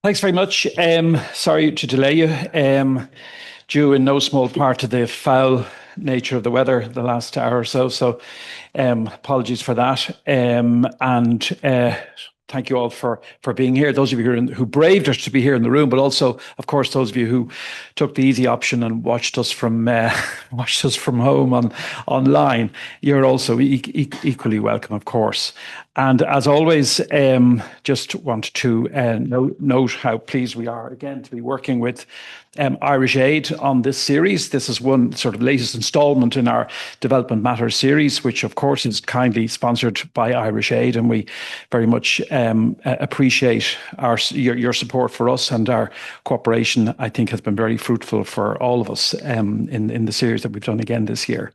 Thanks very much. Sorry to delay you. Due in no small part to the foul nature of the weather the last hour or so. Apologies for that. And thank you all for being here. Those of you who braved us to be here in the room, but also, of course, those of you who took the easy option and watched us from home online. You're also equally welcome, of course. And as always, just want to note how pleased we are again to be working with Irish Aid on this series. This is one sort of latest installment in our Development Matters series, which of course is kindly sponsored by Irish Aid, and we very much appreciate your support for us, and our cooperation, I think, has been very fruitful for all of us in the series that we've done again this year.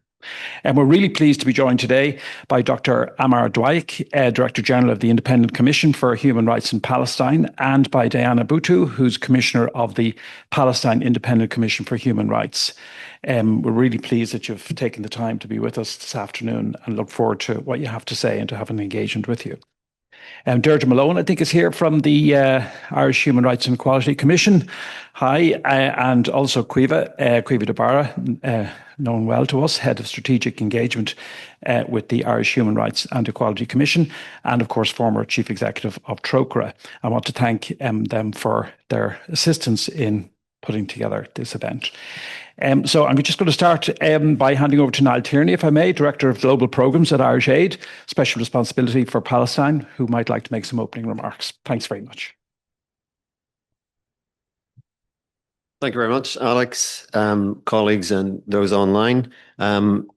And we're really pleased to be joined today by Dr. Ammar Dwaik, Director General of the Independent Commission for Human Rights in Palestine, and by Diana Buttu, who's Commissioner of the Palestine Independent Commission for Human Rights. We're really pleased that you've taken the time to be with us this afternoon, and look forward to what you have to say and to have an engagement with you. Deirdre Malone, I think, is here from the Irish Human Rights and Equality Commission. Hi, and also Caoimhe de Barra, known well to us, Head of Strategic Engagement with the Irish Human Rights and Equality Commission, and of course, former Chief Executive of Trócaire. I want to thank them for their assistance in putting together this event. So I'm just going to start by handing over to Niall Tierney, if I may, Director of Global Programmes at Irish Aid, Special Responsibility for Palestine, who might like to make some opening remarks. Thanks very much. Thank you very much, Alex, colleagues and those online. And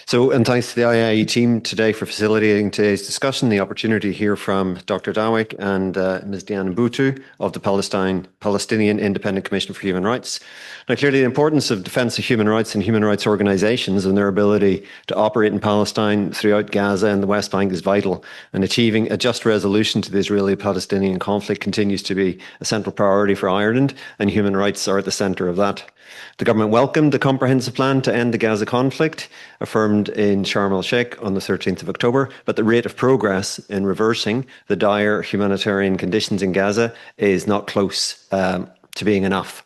thanks to the IIEA team today for facilitating today's discussion, the opportunity to hear from Dr. Dwaik and Ms. Diana Buttu of the Palestinian Independent Commission for Human Rights. Now, clearly the importance of defence of human rights and human rights organisations and their ability to operate in Palestine, throughout Gaza and the West Bank is vital, and achieving a just resolution to the Israeli-Palestinian conflict continues to be a central priority for Ireland, and human rights are at the centre of that. The government welcomed the comprehensive plan to end the Gaza conflict, affirmed in Sharm el-Sheikh on the 13th of October, but the rate of progress in reversing the dire humanitarian conditions in Gaza is not close to being enough.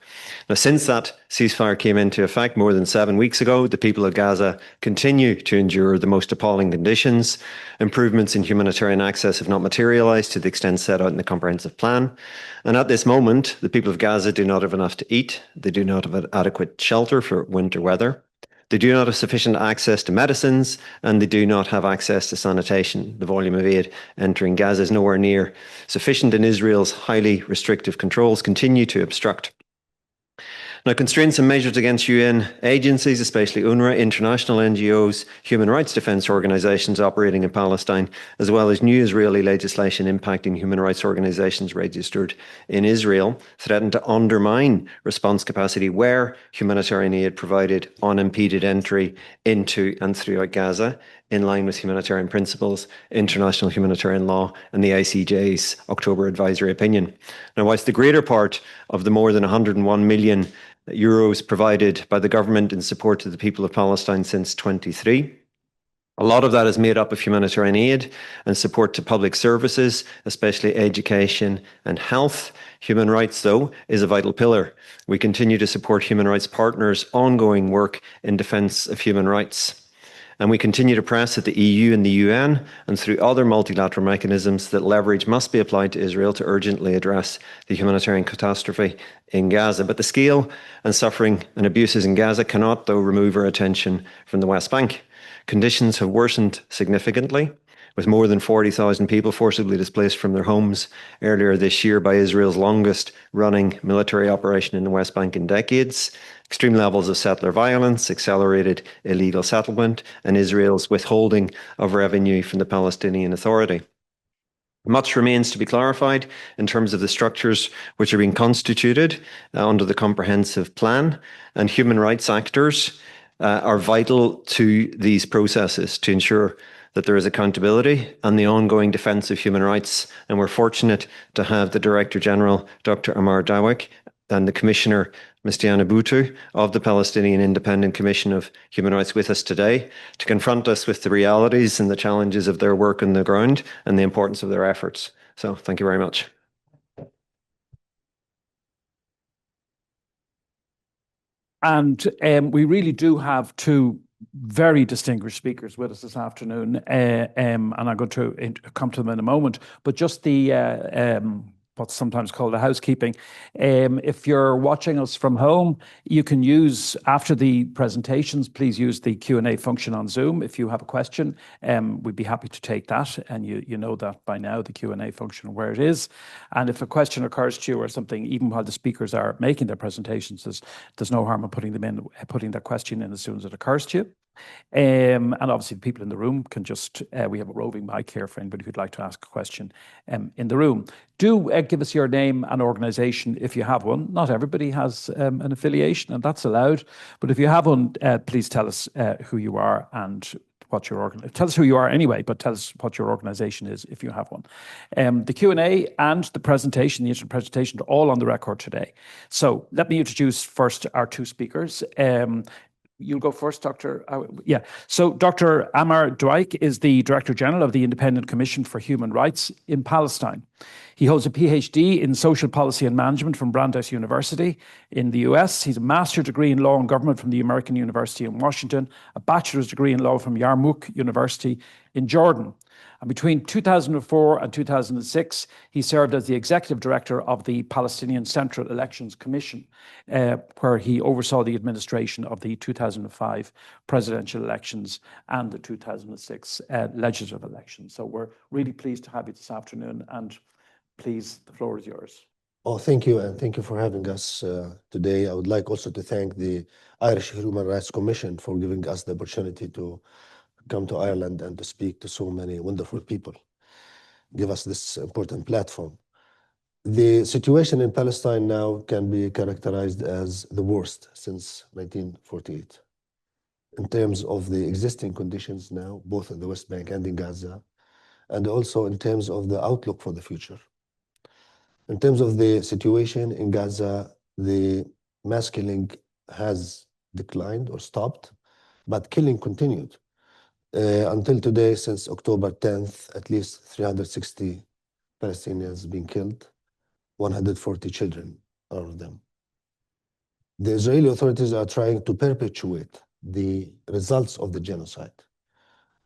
Now, since that ceasefire came into effect more than 7 weeks ago, the people of Gaza continue to endure the most appalling conditions. Improvements in humanitarian access have not materialised to the extent set out in the comprehensive plan. And at this moment, the people of Gaza do not have enough to eat. They do not have adequate shelter for winter weather. They do not have sufficient access to medicines, and they do not have access to sanitation. The volume of aid entering Gaza is nowhere near sufficient, and Israel's highly restrictive controls continue to obstruct. Now, constraints and measures against UN agencies, especially UNRWA, international NGOs, human rights defence organisations operating in Palestine, as well as new Israeli legislation impacting human rights organisations registered in Israel, threaten to undermine response capacity where humanitarian aid provided unimpeded entry into and throughout Gaza, in line with humanitarian principles, international humanitarian law, and the ICJ's October advisory opinion. Now, whilst the greater part of the more than 101 million euros provided by the government in support to the people of Palestine since 23, a lot of that is made up of humanitarian aid and support to public services, especially education and health. Human rights, though, is a vital pillar. We continue to support human rights partners' ongoing work in defence of human rights. And we continue to press at the EU and the UN and through other multilateral mechanisms that leverage must be applied to Israel to urgently address the humanitarian catastrophe in Gaza. But the scale and suffering and abuses in Gaza cannot, though, remove our attention from the West Bank. Conditions have worsened significantly, with more than 40,000 people forcibly displaced from their homes earlier this year by Israel's longest running military operation in the West Bank in decades. Extreme levels of settler violence, accelerated illegal settlement, and Israel's withholding of revenue from the Palestinian Authority. Much remains to be clarified in terms of the structures which are being constituted under the comprehensive plan, and human rights actors are vital to these processes to ensure that there is accountability and the ongoing defence of human rights. And we're fortunate to have the Director General, Dr. Ammar Dwaik, and the Commissioner, Ms. Diana Buttu, of the Palestinian Independent Commission of Human Rights with us today to confront us with the realities and the challenges of their work on the ground and the importance of their efforts. So thank you very much. And we really do have two very distinguished speakers with us this afternoon, and I'm going to come to them in a moment. But just the what's sometimes called the housekeeping. If you're watching us from home, you can use, after the presentations, please use the Q&A function on Zoom. If you have a question, we'd be happy to take that. And you know that by now, the Q&A function, where it is. And if a question occurs to you or something, even while the speakers are making their presentations, there's no harm in putting that question in as soon as it occurs to you. And obviously, the people in the room can just, we have a roving mic here for anybody who'd like to ask a question in the room. Do give us your name and organisation if you have one. Not everybody has an affiliation, and that's allowed. But if you have one, please tell us who you are and what your tell us who you are anyway, but tell us what your organisation is if you have one. The Q&A and the presentation, the internet presentation, are all on the record today. So let me introduce first our two speakers. You'll go first, Dr. Yeah. So Dr. Ammar Dwaik is the Director General of the Independent Commission for Human Rights in Palestine. He holds a PhD in Social Policy and Management from Brandeis University in the US. He's a master's degree in Law and Government from the American University in Washington, a bachelor's degree in Law from Yarmouk University in Jordan. And between 2004 and 2006, he served as the executive director of the Palestinian Central Elections Commission, where he oversaw the administration of the 2005 presidential elections and the 2006 legislative elections. So we're really pleased to have you this afternoon, and please, the floor is yours. Oh, thank you, and thank you for having us today. I would like also to thank the Irish Human Rights Commission for giving us the opportunity to come to Ireland and to speak to so many wonderful people, give us this important platform. The situation in Palestine now can be characterized as the worst since 1948 in terms of the existing conditions now, both in the West Bank and in Gaza, and also in terms of the outlook for the future. In terms of the situation in Gaza, the mass killing has declined or stopped, but killing continued. Until today, since October 10th, at least 360 Palestinians have been killed, 140 children out of them. The Israeli authorities are trying to perpetuate the results of the genocide,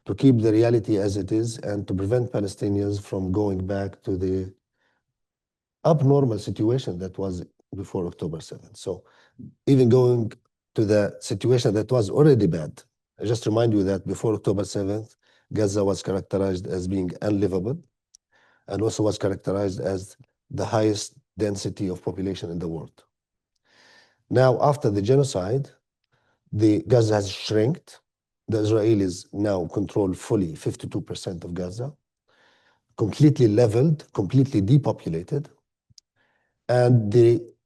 to keep the reality as it is and to prevent Palestinians from going back to the abnormal situation that was before October 7th. So even going to the situation that was already bad. I just remind you that before October 7th, Gaza was characterized as being unlivable and also was characterized as the highest density of population in the world. Now, after the genocide, the Gaza has shrinked. The Israelis now control fully 52% of Gaza, completely leveled, completely depopulated. And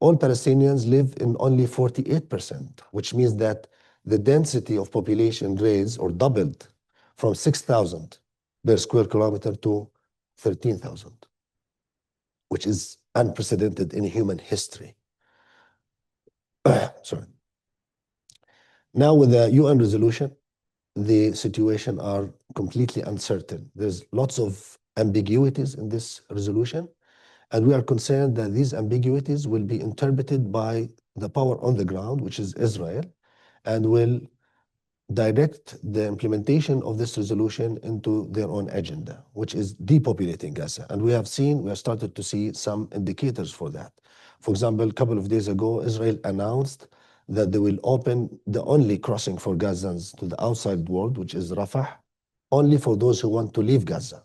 all Palestinians live in only 48%, which means that the density of population raised or doubled from 6,000 per square kilometer to 13,000, which is unprecedented in human history. Sorry. Now with the UN resolution, the situation are completely uncertain. There's lots of ambiguities in this resolution, and we are concerned that these ambiguities will be interpreted by the power on the ground, which is Israel, and will direct the implementation of this resolution into their own agenda, which is depopulating Gaza. And we have started to see some indicators for that. For example, a couple of days ago, Israel announced that they will open the only crossing for Gazans to the outside world, which is Rafah, only for those who want to leave Gaza,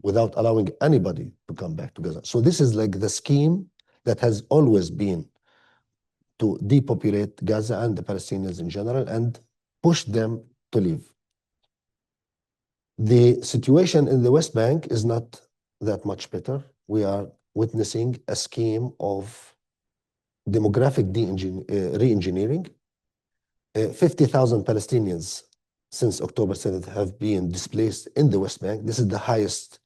without allowing anybody to come back to Gaza. So this is like the scheme that has always been to depopulate Gaza and the Palestinians in general and push them to leave. The situation in the West Bank is not that much better. We are witnessing a scheme of demographic re-engineering. 50,000 Palestinians since October 7th have been displaced in the West Bank. This is the highest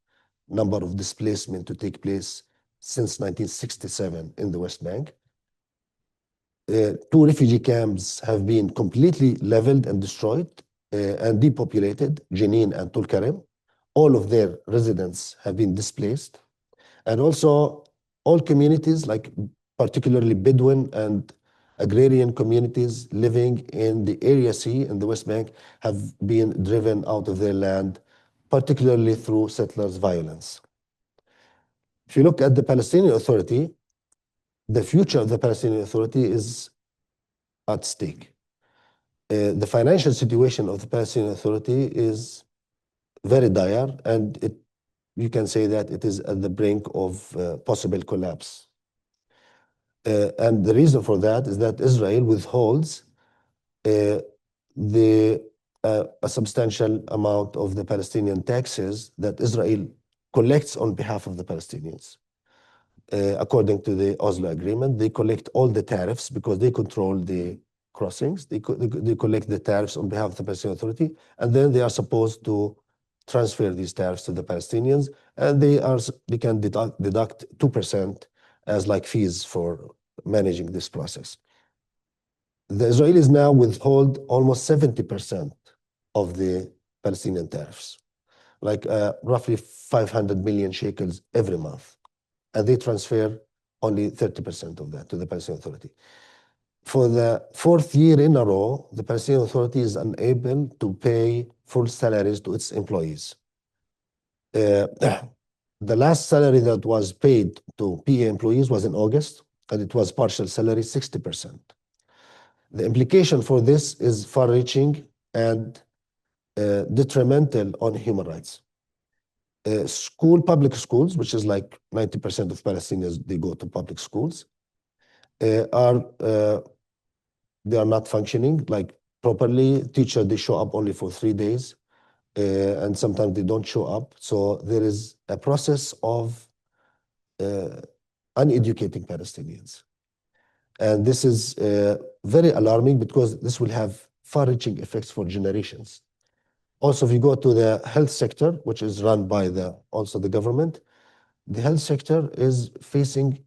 number of displacement to take place since 1967 in the West Bank. 2 refugee camps have been completely leveled and destroyed and depopulated, Jenin and Tulkarem. All of their residents have been displaced. And also all communities, like particularly Bedouin and agrarian communities living in the Area C in the West Bank have been driven out of their land, particularly through settlers' violence. If you look at the Palestinian Authority, the future of the Palestinian Authority is at stake. The financial situation of the Palestinian Authority is very dire, and you can say that it is at the brink of possible collapse. And the reason for that is that Israel withholds a substantial amount of the Palestinian taxes that Israel collects on behalf of the Palestinians. According to the Oslo Agreement, they collect all the tariffs because they control the crossings. They collect the tariffs on behalf of the Palestinian Authority, and then they are supposed to transfer these tariffs to the Palestinians, and they can deduct 2% as like fees for managing this process. The Israelis now withhold almost 70% of the Palestinian tariffs, like roughly 500 million shekels every month. And they transfer only 30% of that to the Palestinian Authority. For the fourth year in a row, the Palestinian Authority is unable to pay full salaries to its employees. The last salary that was paid to PA employees was in August, and it was partial salary, 60%. The implication for this is far-reaching and detrimental on human rights. Public schools, which is like 90% of Palestinians, they go to public schools, they are not functioning like properly. Teachers, they show up only for 3 days, and sometimes they don't show up. So there is a process of uneducating Palestinians. And this is very alarming because this will have far-reaching effects for generations. Also, if you go to the health sector, which is run by also the government, the health sector is facing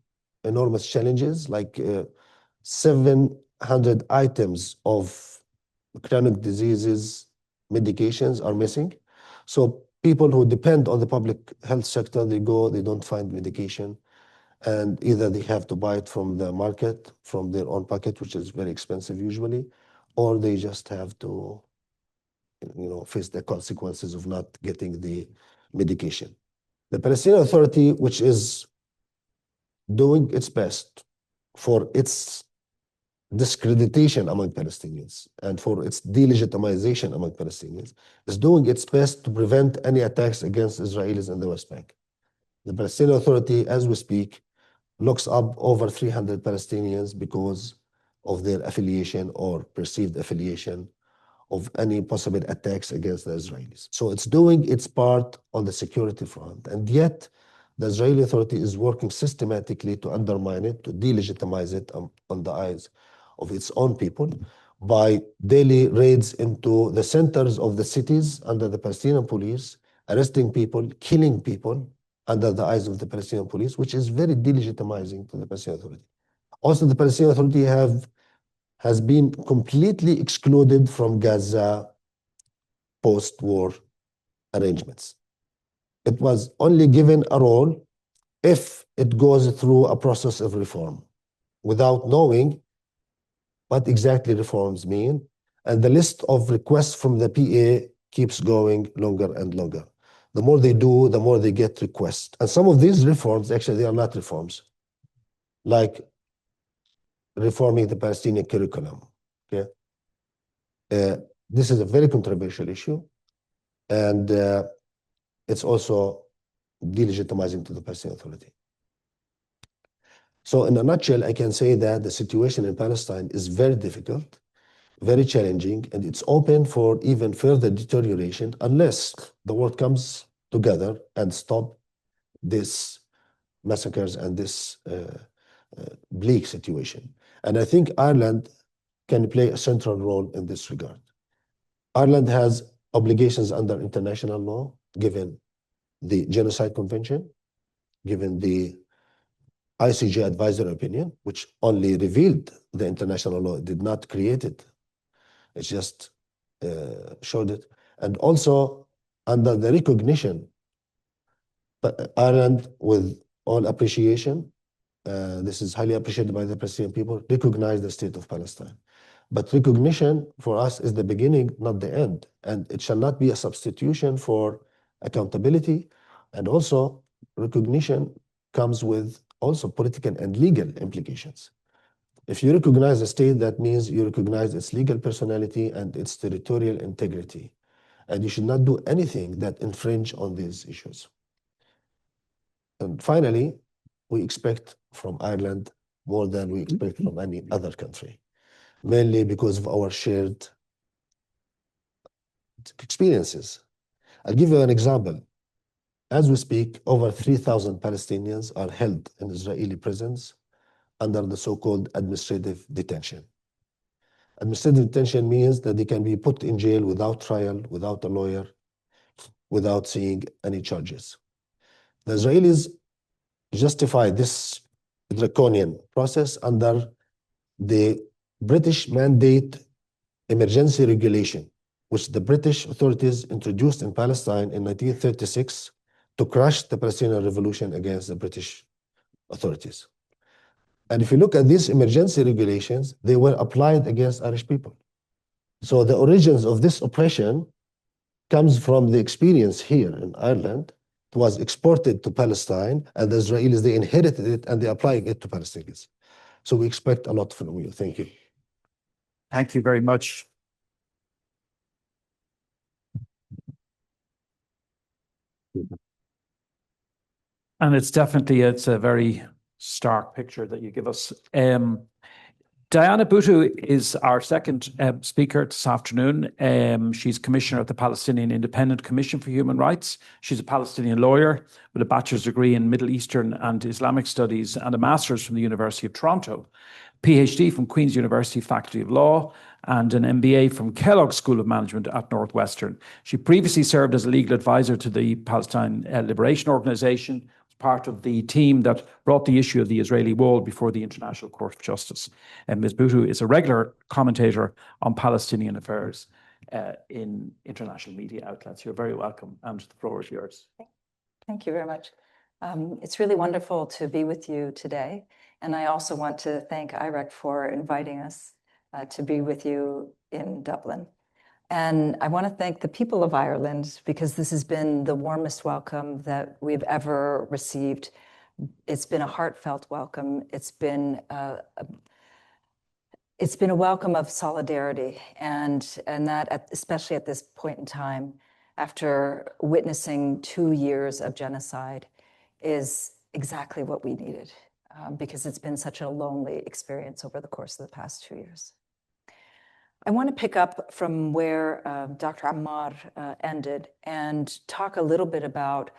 enormous challenges, like 700 items of chronic diseases, medications are missing. So people who depend on the public health sector, they don't find medication, and either they have to buy it from the market, from their own pocket, which is very expensive usually, or they just have to face the consequences of not getting the medication. The Palestinian Authority, which is doing its best for its discreditation among Palestinians and for its delegitimization among Palestinians, is doing its best to prevent any attacks against Israelis in the West Bank. The Palestinian Authority, as we speak, locks up over 300 Palestinians because of their affiliation or perceived affiliation of any possible attacks against the Israelis. So it's doing its part on the security front, and yet the Israeli Authority is working systematically to undermine it, to delegitimize it on the eyes of its own people by daily raids into the centers of the cities under the Palestinian police, arresting people, killing people under the eyes of the Palestinian police, which is very delegitimizing to the Palestinian Authority. Also, the Palestinian Authority has been completely excluded from Gaza post-war arrangements. It was only given a role if it goes through a process of reform, without knowing what exactly reforms mean. And the list of requests from the PA keeps going longer and longer. The more they do, the more they get requests. And some of these reforms, actually, they are not reforms, like reforming the Palestinian curriculum. Okay, this is a very controversial issue, and it's also delegitimizing to the Palestinian Authority. So in a nutshell, I can say that the situation in Palestine is very difficult, very challenging, and it's open for even further deterioration unless the world comes together and stop this massacres and this bleak situation. And I think Ireland can play a central role in this regard. Ireland has obligations under international law, given the Genocide Convention, given the ICJ advisory opinion, which only revealed the international law, it did not create it. It just showed it. And also under the recognition, but Ireland, with all appreciation, this is highly appreciated by the Palestinian people, recognize the state of Palestine. But recognition for us is the beginning, not the end. And it shall not be a substitution for accountability. And also, recognition comes with also political and legal implications. If you recognize a state, that means you recognize its legal personality and its territorial integrity. And you should not do anything that infringe on these issues. And finally, we expect from Ireland more than we expect from any other country, mainly because of our shared experiences. I'll give you an example. As we speak, over 3,000 Palestinians are held in Israeli prisons under the so-called administrative detention. Administrative detention means that they can be put in jail without trial, without a lawyer, without seeing any charges. The Israelis justify this draconian process under the British mandate emergency regulation, which the British authorities introduced in Palestine in 1936 to crush the Palestinian revolution against the British authorities. And if you look at these emergency regulations, they were applied against Irish people. So the origins of this oppression comes from the experience here in Ireland. It was exported to Palestine, and the Israelis, they inherited it and they're applying it to Palestinians. So we expect a lot from you. Thank you. Thank you very much. And it's a very stark picture that you give us. Diana Buttu is our second speaker this afternoon. She's commissioner at the Palestinian Independent Commission for Human Rights. She's a Palestinian lawyer with a bachelor's degree in Middle Eastern and Islamic Studies and a master's from the University of Toronto, PhD from Queen's University Faculty of Law, and an MBA from Kellogg School of Management at Northwestern. She previously served as a legal advisor to the Palestine Liberation Organization, part of the team that brought the issue of the Israeli wall before the International Court of Justice. And Ms. Buttu is a regular commentator on Palestinian affairs in international media outlets. You're very welcome, and the floor is yours. Thank you very much. It's really wonderful to be with you today. And I also want to thank IREC for inviting us to be with you in Dublin. And I want to thank the people of Ireland, because this has been the warmest welcome that we've ever received. It's been a heartfelt welcome. It's been a welcome of solidarity, and that especially at this point in time, after witnessing 2 years of genocide, is exactly what we needed, because it's been such a lonely experience over the course of the past 2 years. I want to pick up from where Dr. Ammar ended and talk a little bit about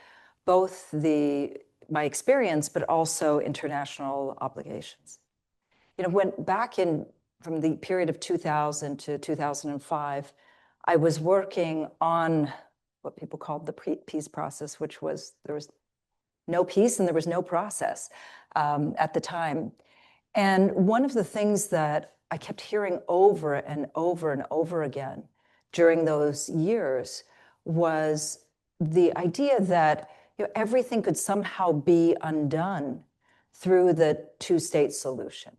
both my experience, but also international obligations. You know, went back from the period of 2000 to 2005, I was working on what people called the peace process, which was there was no peace and there was no process at the time. And one of the things that I kept hearing over and over and over again during those years was the idea that everything could somehow be undone through the two-state solution.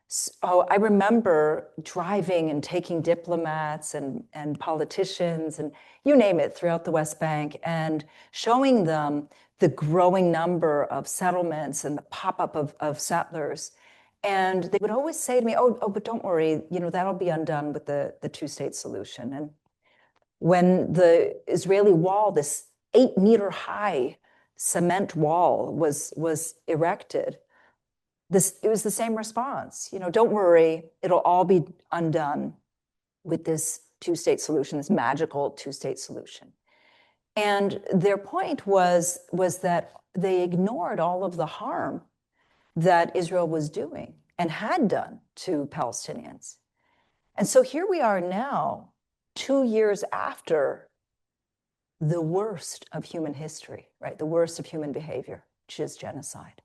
So I remember driving and taking diplomats and politicians and you name it throughout the West Bank and showing them the growing number of settlements and the pop-up of settlers. And they would always say to me, oh, but don't worry, that'll be undone with the two-state solution. And when the Israeli wall, this 8-meter high cement wall was erected, it was the same response. Don't worry, it'll all be undone with this two-state solution, this magical two-state solution. And their point was that they ignored all of the harm that Israel was doing and had done to Palestinians. And so here we are now, 2 years after the worst of human history, right? The worst of human behavior, which is genocide.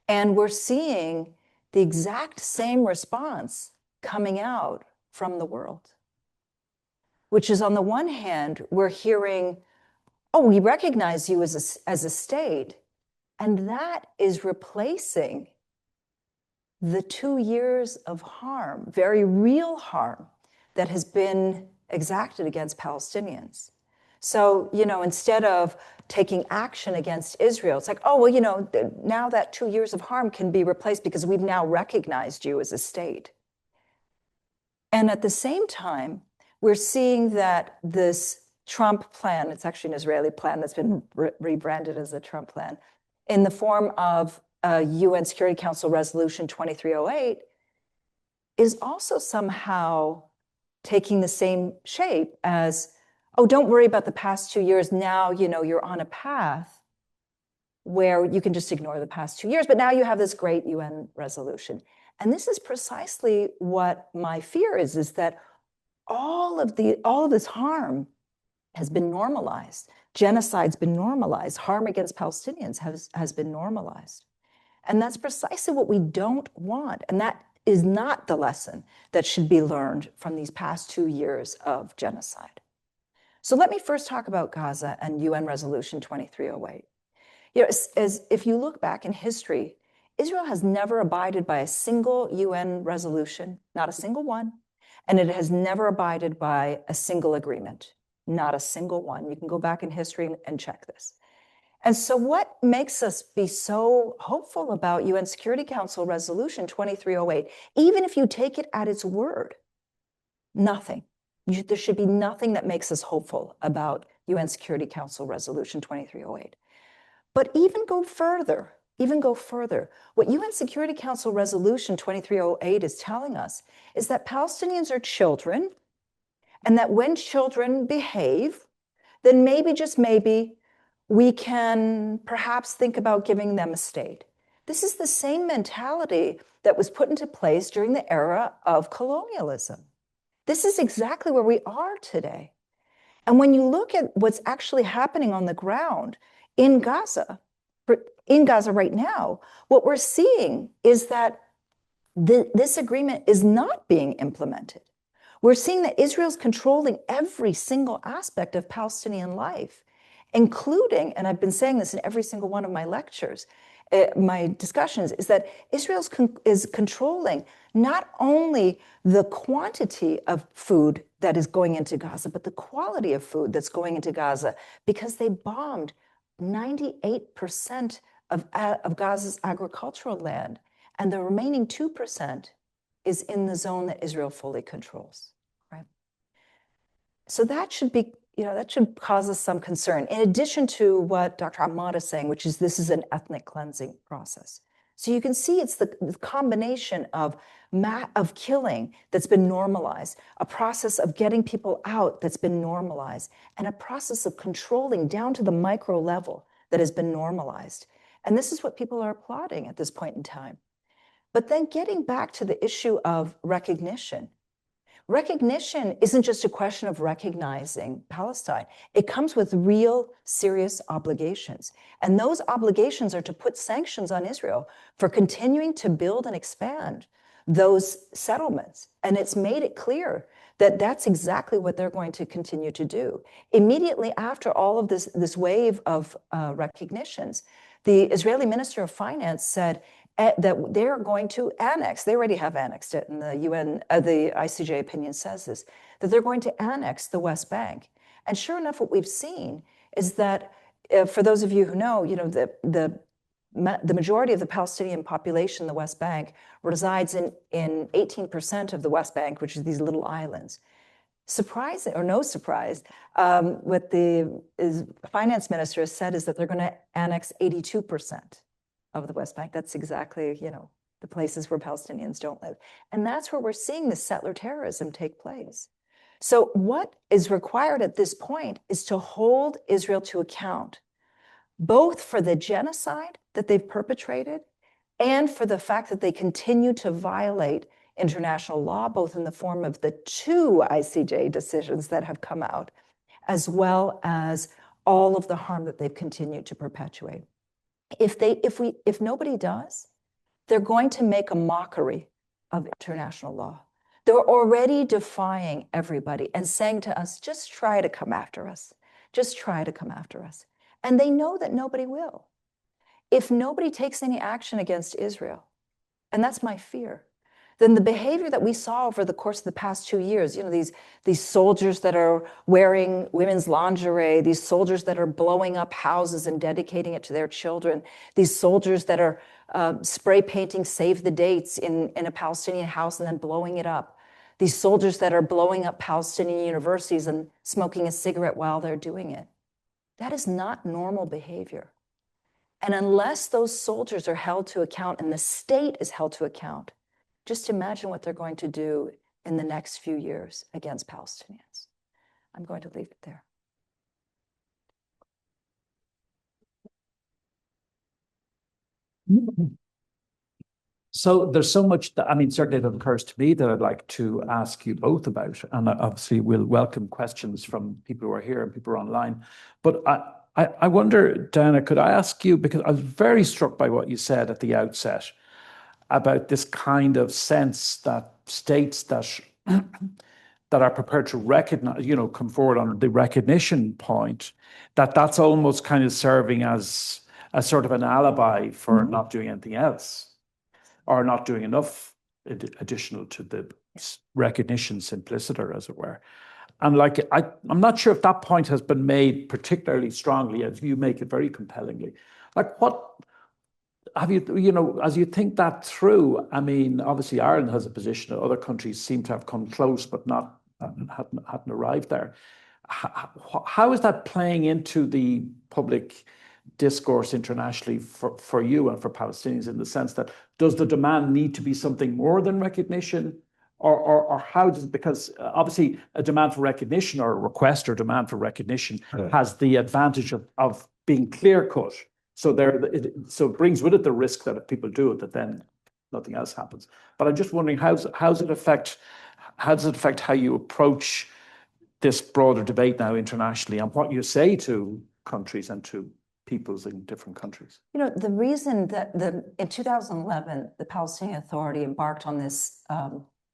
And we're seeing the exact same response coming out from the world, which is on the one hand, we're hearing, oh, we recognize you as a state, And that is replacing the 2 years of harm, very real harm, that has been exacted against Palestinians. So, instead of taking action against Israel, it's like, oh, well, now that 2 years of harm can be replaced because we've now recognized you as a state. And at the same time, we're seeing that this Trump plan, it's actually an Israeli plan that's been rebranded as a Trump plan, in the form of UN Security Council Resolution 2308, is also somehow taking the same shape as, oh, don't worry about the past 2 years. Now, you're on a path where you can just ignore the past 2 years, but now you have this great UN resolution. And this is precisely what my fear is that all of this harm has been normalized. Genocide's been normalized. Harm against Palestinians has been normalized. And that's precisely what we don't want. And that is not the lesson that should be learned from these past 2 years of genocide. So let me first talk about Gaza and UN Resolution 2308. If you look back in history, Israel has never abided by a single UN resolution, not a single one, and it has never abided by a single agreement, not a single one. You can go back in history and check this. And so what makes us be so hopeful about UN Security Council Resolution 2308, even if you take it at its word? Nothing. There should be nothing that makes us hopeful about UN Security Council Resolution 2308. But even go further. What UN Security Council Resolution 2308 is telling us is that Palestinians are children, and that when children behave, then maybe, just maybe, we can perhaps think about giving them a state. This is the same mentality that was put into place during the era of colonialism. This is exactly where we are today. And when you look at what's actually happening on the ground in Gaza right now, what we're seeing is that this agreement is not being implemented. We're seeing that Israel's controlling every single aspect of Palestinian life, including, and I've been saying this in every single one of my lectures, my discussions, is that Israel is controlling not only the quantity of food that is going into Gaza, but the quality of food that's going into Gaza, because they bombed 98% of Gaza's agricultural land, and the remaining 2% is in the zone that Israel fully controls, right? So that should be, that should cause us some concern, in addition to what Dr. Ammar is saying, which is this is an ethnic cleansing process. So you can see it's the combination of killing that's been normalized, a process of getting people out that's been normalized, and a process of controlling down to the micro level that has been normalized. And this is what people are applauding at this point in time. But then getting back to the issue of recognition. Recognition isn't just a question of recognizing Palestine. It comes with real, serious obligations. And those obligations are to put sanctions on Israel for continuing to build and expand those settlements. And it's made it clear that that's exactly what they're going to continue to do. Immediately after all of this wave of recognitions, the Israeli Minister of Finance said that they're going to annex, they already have annexed it, and the the ICJ opinion says this, that they're going to annex the West Bank. And sure enough, what we've seen is that, for those of you who know, the majority of the Palestinian population in the West Bank resides in 18% of the West Bank, which is these little islands. Surprising, or no surprise, what the finance minister has said is that they're going to annex 82% of the West Bank. That's exactly, the places where Palestinians don't live. And that's where we're seeing the settler terrorism take place. So what is required at this point is to hold Israel to account, both for the genocide that they've perpetrated and for the fact that they continue to violate international law, both in the form of the 2 ICJ decisions that have come out, as well as all of the harm that they've continued to perpetuate. If nobody does, they're going to make a mockery of international law. They're already defying everybody and saying to us, just try to come after us. Just try to come after us. And they know that nobody will. if nobody takes any action against Israel, and that's my fear, then the behavior that we saw over the course of the past 2 years, these soldiers that are wearing women's lingerie, these soldiers that are blowing up houses and dedicating it to their children, these soldiers that are spray painting save the dates in a Palestinian house and then blowing it up, these soldiers that are blowing up Palestinian universities and smoking a cigarette while they're doing it. That is not normal behavior. And unless those soldiers are held to account and the state is held to account, just imagine what they're going to do in the next few years against Palestinians. I'm going to leave it there. So there's so much that, I mean, certainly that occurs to me that I'd like to ask you both about. And obviously we'll welcome questions from people who are here and people who are online. But I wonder, Diana, could I ask you, because I was very struck by what you said at the outset about this kind of sense that states that that are prepared to recognize, come forward on the recognition point, that's almost kind of serving as a sort of an alibi for not doing anything else, or not doing enough additional to the recognition simpliciter, as it were. And I'm not sure if that point has been made particularly strongly, as you make it very compellingly. Like, what have you, as you think that through? I mean, obviously Ireland has a position that other countries seem to have come close, but hadn't arrived there. How is that playing into the public discourse internationally for you and for Palestinians, in the sense that, does the demand need to be something more than recognition? Or how does, because obviously a demand for recognition, or a request or demand for recognition, has the advantage of being clear cut. So it brings with it the risk that if people do it, that then nothing else happens. But I'm just wondering, how does it affect how you approach this broader debate now internationally, and what you say to countries and to peoples in different countries? The reason that in 2011, the Palestinian Authority embarked on this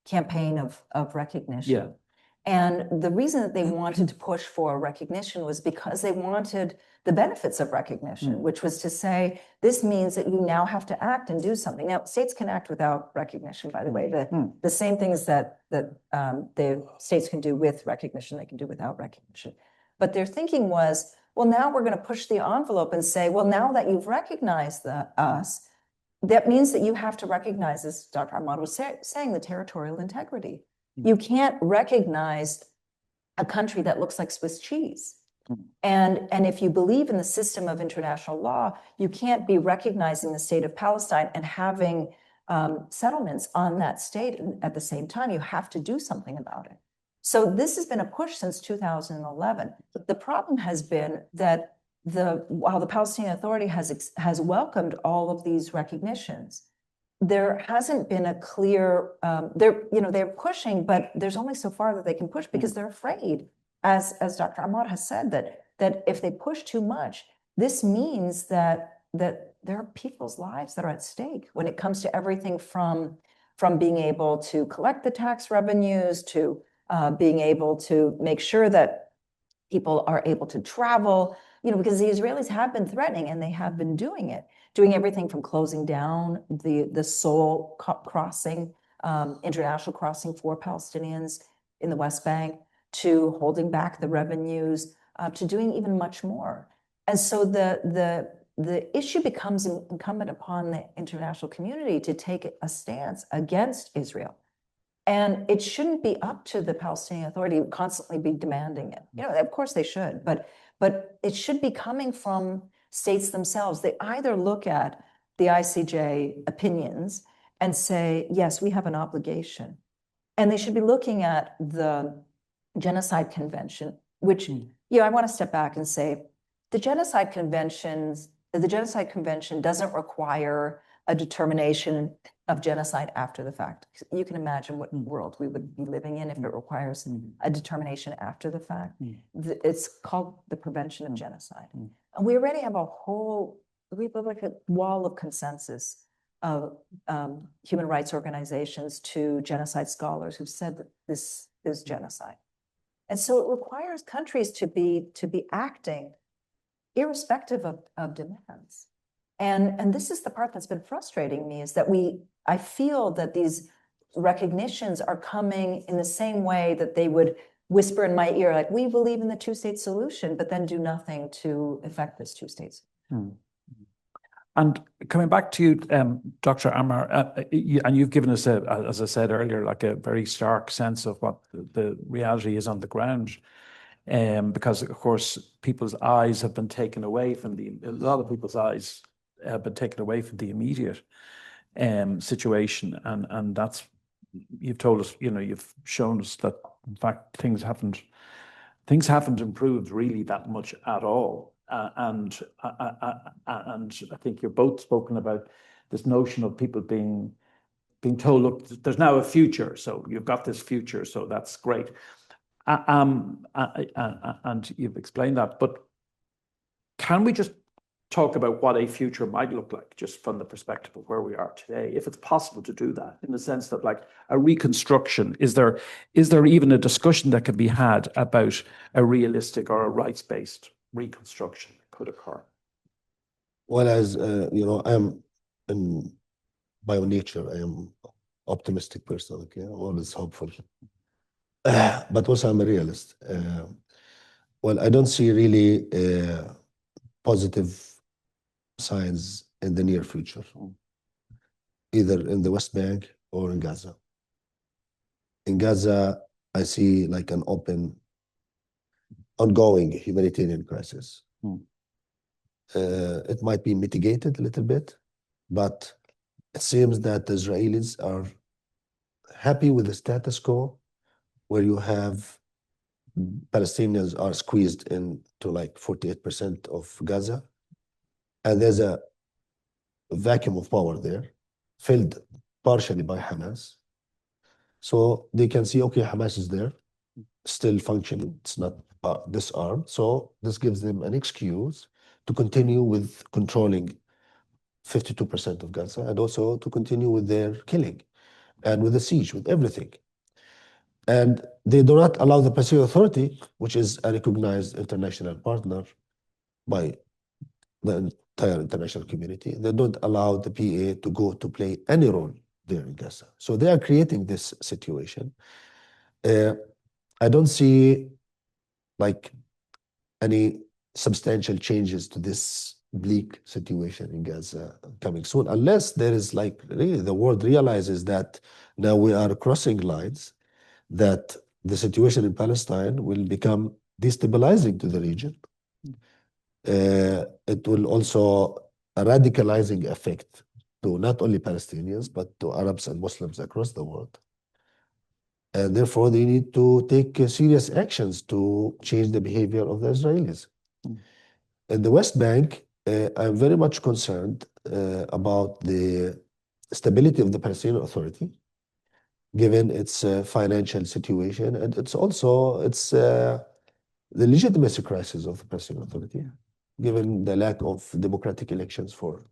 campaign of recognition. Yeah. And the reason that they wanted to push for recognition was because they wanted the benefits of recognition, which was to say, this means that you now have to act and do something. Now, states can act without recognition, by the way. The same things that the states can do with recognition, they can do without recognition. But their thinking was, well, now we're going to push the envelope and say, well, now that you've recognized us, that means that you have to recognize, as Dr. Ammar was saying, the territorial integrity. You can't recognize a country that looks like Swiss cheese. And if you believe in the system of international law, you can't be recognizing the state of Palestine and having settlements on that state at the same time. You have to do something about it. So this has been a push since 2011. The problem has been that while the Palestinian Authority has welcomed all of these recognitions, there hasn't been a clear, they're pushing, but there's only so far that they can push, because they're afraid, as Dr. Ammar has said, that if they push too much, this means that there are people's lives that are at stake when it comes to everything from being able to collect the tax revenues to being able to make sure that people are able to travel, because the Israelis have been threatening, and they have been doing everything from closing down the sole crossing, international crossing for Palestinians in the West Bank, to holding back the revenues, to doing even much more. And so the issue becomes incumbent upon the international community to take a stance against Israel. And it shouldn't be up to the Palestinian Authority to constantly be demanding it. Of course they should, but it should be coming from states themselves. They either look at the ICJ opinions and say, yes, we have an obligation. And they should be looking at the Genocide Convention, which, I want to step back and say, the Genocide Convention doesn't require a determination of genocide after the fact. You can imagine what world we would be living in if it requires a determination after the fact. It's called the prevention of genocide. And we already have we have like a wall of consensus of human rights organizations to genocide scholars who've said that this is genocide. And so it requires countries to be acting irrespective of demands. And this is the part that's been frustrating me, is that I feel that these recognitions are coming in the same way that they would whisper in my ear, like, we believe in the two-state solution, but then do nothing to effect this two states. And coming back to you, Dr. Ammar, and you've given us, as I said earlier, like a very stark sense of what the reality is on the ground. Because, of course, people's eyes have been taken away from a lot of people's eyes have been taken away from the immediate situation. And that's, you've told us, you've shown us that, in fact, things haven't improved really that much at all. And I think you're both spoken about this notion of people being told, look, there's now a future, so you've got this future, so that's great. And you've explained that, but can we just talk about what a future might look like, just from the perspective of where we are today, if it's possible to do that, in the sense that, like, a reconstruction, is there even a discussion that can be had about a realistic or a rights-based reconstruction that could occur? Well, as by nature, I am optimistic person. Okay, I'm always hopeful, but also I'm a realist. Well, I don't see really positive signs in the near future, either in the West Bank or in Gaza. In Gaza, I see like an ongoing humanitarian crisis. It might be mitigated a little bit, but it seems that the Israelis are happy with the status quo, where you have Palestinians are squeezed into like 48% of Gaza, and there's a vacuum of power there, filled partially by Hamas. So they can see, okay, Hamas is there, still functioning, it's not disarmed. So this gives them an excuse to continue with controlling 52% of Gaza, and also to continue with their killing and with the siege, with everything. And they do not allow the Palestinian Authority, which is a recognized international partner by the entire international community, they don't allow the PA to go to play any role there in Gaza. So they are creating this situation. I don't see like any substantial changes to this bleak situation in Gaza coming soon, unless there is like really the world realizes that now we are crossing lines, that the situation in Palestine will become destabilizing to the region. It will also a radicalizing effect to not only Palestinians, but to Arabs and Muslims across the world. And therefore, they need to take serious actions to change the behavior of the Israelis. In the West Bank, I'm very much concerned about the stability of the Palestinian Authority, given its financial situation, and it's also the legitimacy crisis of the Palestinian Authority, given the lack of democratic elections for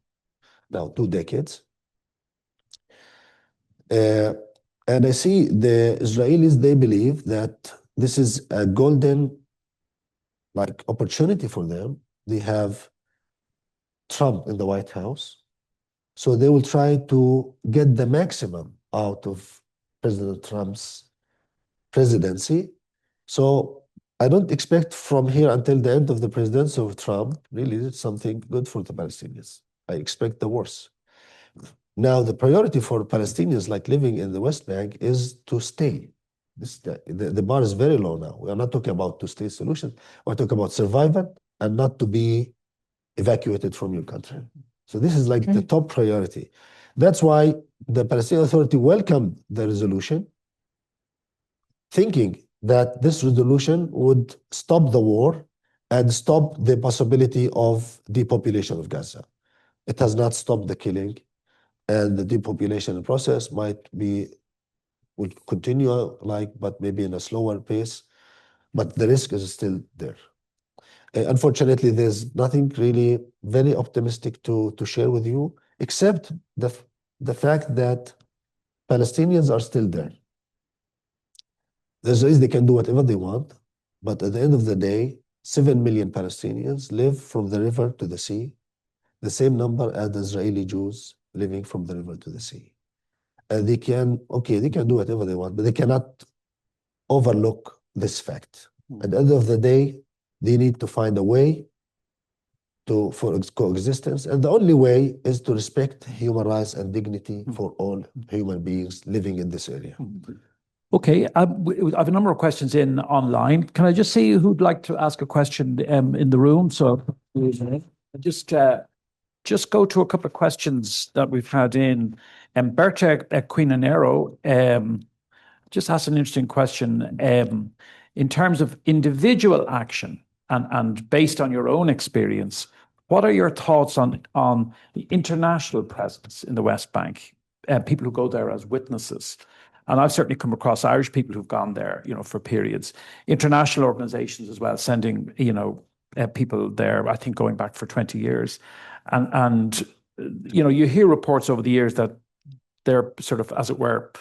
now 2 decades. And I see the Israelis, they believe that this is a golden like opportunity for them. They have Trump in the White House, so they will try to get the maximum out of President Trump's presidency. So I don't expect from here until the end of the presidency of Trump really something good for the Palestinians. I expect the worst. Now, the priority for Palestinians like living in the West Bank is to stay. The bar is very low now. We are not talking about two-state solution. We're talking about survival and not to be evacuated from your country. So this is like the top priority. That's why the Palestinian Authority welcomed the resolution, thinking that this resolution would stop the war and stop the possibility of depopulation of Gaza. It has not stopped the killing, and the depopulation process will continue but maybe in a slower pace, but the risk is still there. Unfortunately, there's nothing really very optimistic to share with you, except the fact that Palestinians are still there. The Israelis, they can do whatever they want, but at the end of the day, 7 million Palestinians live from the river to the sea. the same number as the Israeli Jews living from the river to the sea. They can do whatever they want, but they cannot overlook this fact. At the end of the day, they need to find a way for coexistence, and the only way is to respect human rights and dignity for all human beings living in this area. Okay, I have a number of questions in online. Can I just see who'd like to ask a question in the room? So just go to a couple of questions that we've had in. Berta Quinanero just asked an interesting question. In terms of individual action and based on your own experience, what are your thoughts on the international presence in the West Bank? People who go there as witnesses. And I've certainly come across Irish people who've gone there, for periods. International organizations as well, sending, people there, I think going back for 20 years. And you hear reports over the years that their sort of, as it were,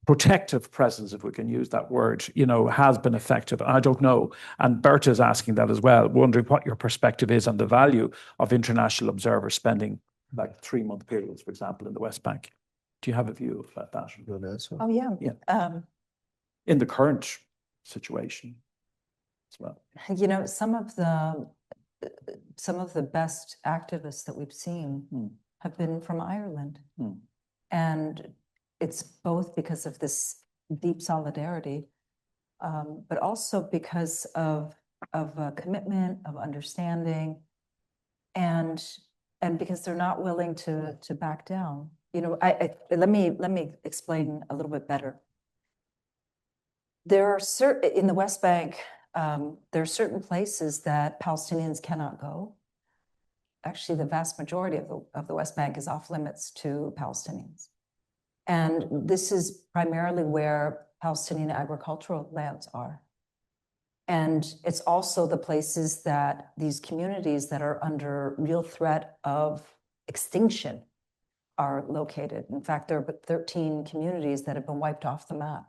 protective presence, if we can use that word, has been effective. And I don't know. And Berta is asking that as well, wondering what your perspective is on the value of international observers spending like 3-month periods, for example, in the West Bank. Do you have a view about that? You want to answer? Oh, yeah. Yeah. In the current situation as well. Some of the best activists that we've seen have been from Ireland. And it's both because of this deep solidarity, but also because of commitment, of understanding, and because they're not willing to back down. Let me explain a little bit better. There are in the West Bank, there are certain places that Palestinians cannot go. Actually, the vast majority of the West Bank is off limits to Palestinians. And this is primarily where Palestinian agricultural lands are. And it's also the places that these communities that are under real threat of extinction are located. In fact, there are 13 communities that have been wiped off the map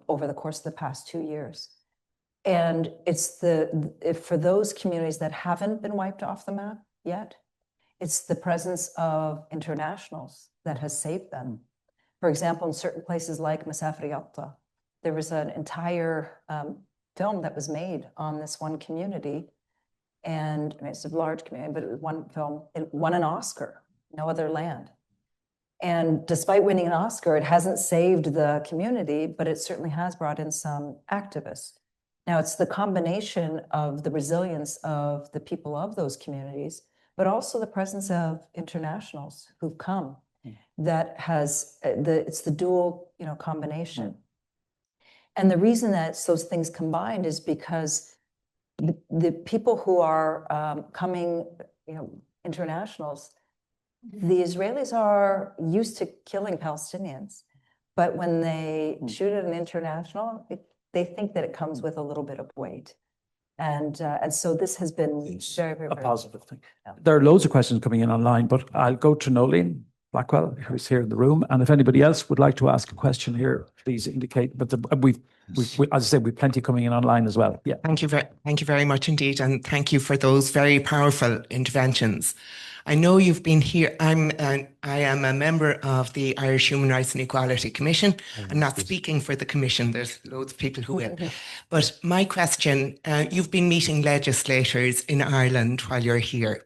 over the course of the past 2 years. And it's for those communities that haven't been wiped off the map yet, it's the presence of internationals that has saved them. For example, in certain places like Masafri Yatta, there was an entire film that was made on this one community. And it's a large community, but it was one film, it won an Oscar, no other land. And despite winning an Oscar, it hasn't saved the community, but it certainly has brought in some activists. Now, it's the combination of the resilience of the people of those communities, but also the presence of internationals who've come that has, it's the dual, combination. And the reason that those things combined is because the people who are coming, internationals, the Israelis are used to killing Palestinians, but when they shoot at an international, they think that it comes with a little bit of weight. And so this has been very, very, a very positive thing. Yeah. There are loads of questions coming in online, but I'll go to Nolene Blackwell, who's here in the room. And if anybody else would like to ask a question here, please indicate. But we've as I said, we've plenty coming in online as well. Yeah. Thank you very much indeed. And thank you for those very powerful interventions. I know you've been here. I am a member of the Irish Human Rights and Equality Commission. I'm not speaking for the Commission. There's loads of people who will. But my question, you've been meeting legislators in Ireland while you're here.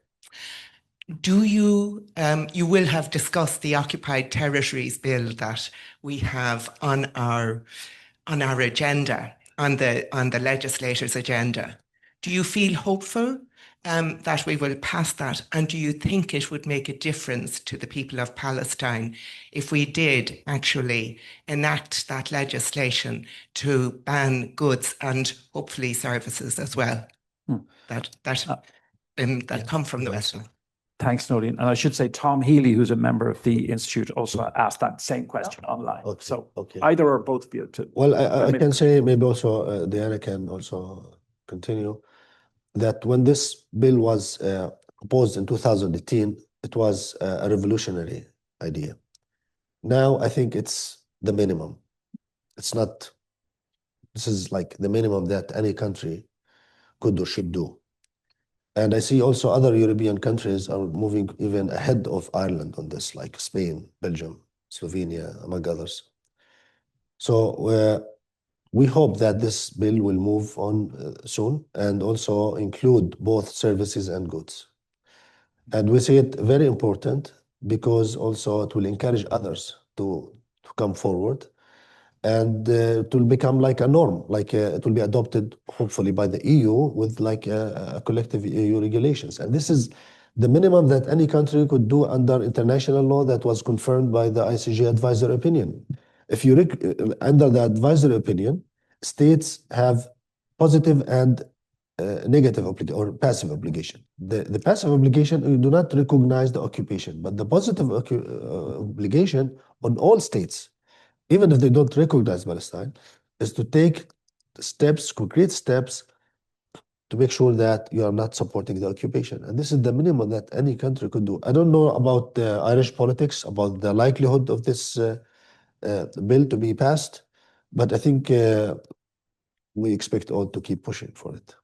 Do you, you will have discussed the Occupied Territories Bill that we have on our agenda, on the legislators' agenda. Do you feel hopeful that we will pass that? And do you think it would make a difference to the people of Palestine if we did actually enact that legislation to ban goods and hopefully services as well that come from the West Bank? Thanks, Nolene. And I should say Tom Healy, who's a member of the Institute, also asked that same question online. Okay. So okay. either or both of you. Well, I can say maybe also Diana can also continue that when this bill was proposed in 2018, it was a revolutionary idea. Now I think it's the minimum. It's not, this is like the minimum that any country could or should do. And I see also other European countries are moving even ahead of Ireland on this, like Spain, Belgium, Slovenia, among others. So we hope that this bill will move on soon and also include both services and goods. And we see it very important because also it will encourage others to come forward, and it will become like a norm, like it will be adopted hopefully by the EU with like a collective EU regulations. And this is the minimum that any country could do under international law that was confirmed by the ICJ advisory opinion. If you under the advisory opinion, states have positive and negative or passive obligation. The passive obligation, you do not recognize the occupation, but the positive obligation on all states, even if they don't recognize Palestine, is to take steps, concrete steps, to make sure that you are not supporting the occupation. And this is the minimum that any country could do. I don't know about the Irish politics, about the likelihood of this bill to be passed, but I think we expect all to keep pushing for it.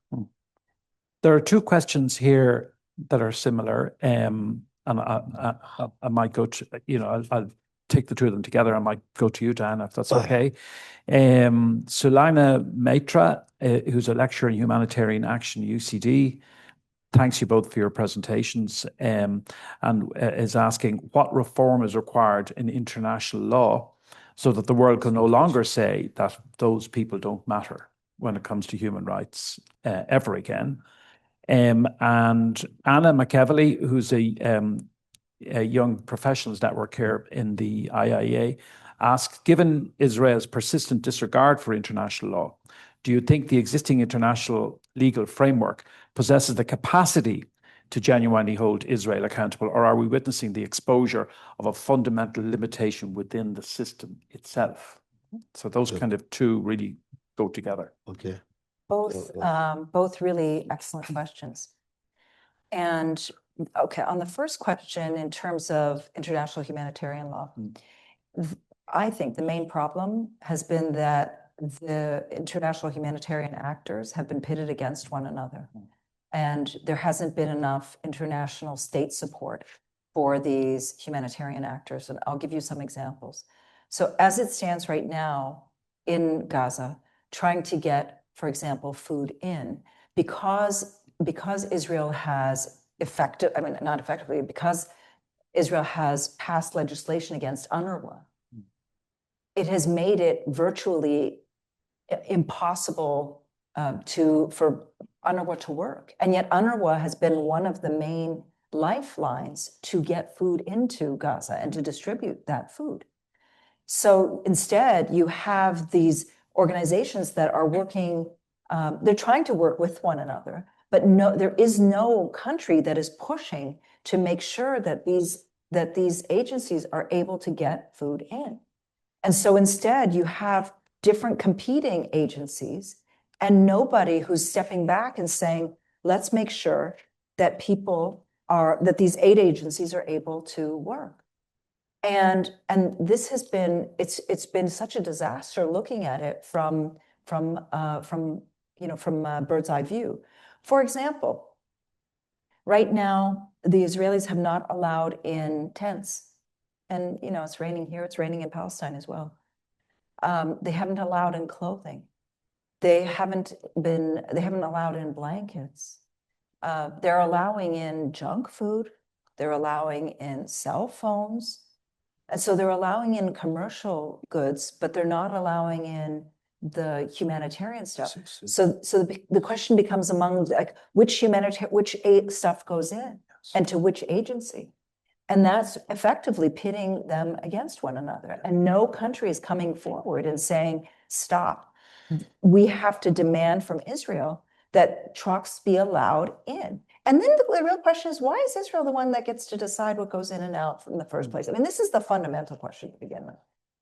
There are two questions here that are similar, and I might go to, I'll take the two of them together. I might go to you, Dan, if that's okay. Sulaina Maitra, who's a lecturer in humanitarian action, UCD, thanks you both for your presentations, and is asking what reform is required in international law so that the world can no longer say that those people don't matter when it comes to human rights ever again. And Anna McEvely, who's a young professionals network here in the IIEA, asks, given Israel's persistent disregard for international law, do you think the existing international legal framework possesses the capacity to genuinely hold Israel accountable, or are we witnessing the exposure of a fundamental limitation within the system itself? So those kind of two really go together. Okay. Both really excellent questions. And okay, on the first question, in terms of international humanitarian law, I think the main problem has been that the international humanitarian actors have been pitted against one another. And there hasn't been enough international state support for these humanitarian actors. And I'll give you some examples. So as it stands right now in Gaza, trying to get, for example, food in, because Israel has because Israel has passed legislation against UNRWA, it has made it virtually impossible for UNRWA to work. And yet UNRWA has been one of the main lifelines to get food into Gaza and to distribute that food. So instead, you have these organizations that are working, they're trying to work with one another, but no, there is no country that is pushing to make sure that these agencies are able to get food in. And so instead, you have different competing agencies and nobody who's stepping back and saying, let's make sure that that these aid agencies are able to work. And this has been, it's been such a disaster looking at it from bird's eye view. For example, right now, the Israelis have not allowed in tents. And, it's raining here, it's raining in Palestine as well. They haven't allowed in clothing. They haven't allowed in blankets. They're allowing in junk food. They're allowing in cell phones. And so they're allowing in commercial goods, but they're not allowing in the humanitarian stuff. So the question becomes among which aid stuff goes in and to which agency. And that's effectively pitting them against one another. And no country is coming forward and saying, stop. We have to demand from Israel that trucks be allowed in. And then the real question is, why is Israel the one that gets to decide what goes in and out in the first place? I mean, this is the fundamental question to begin with.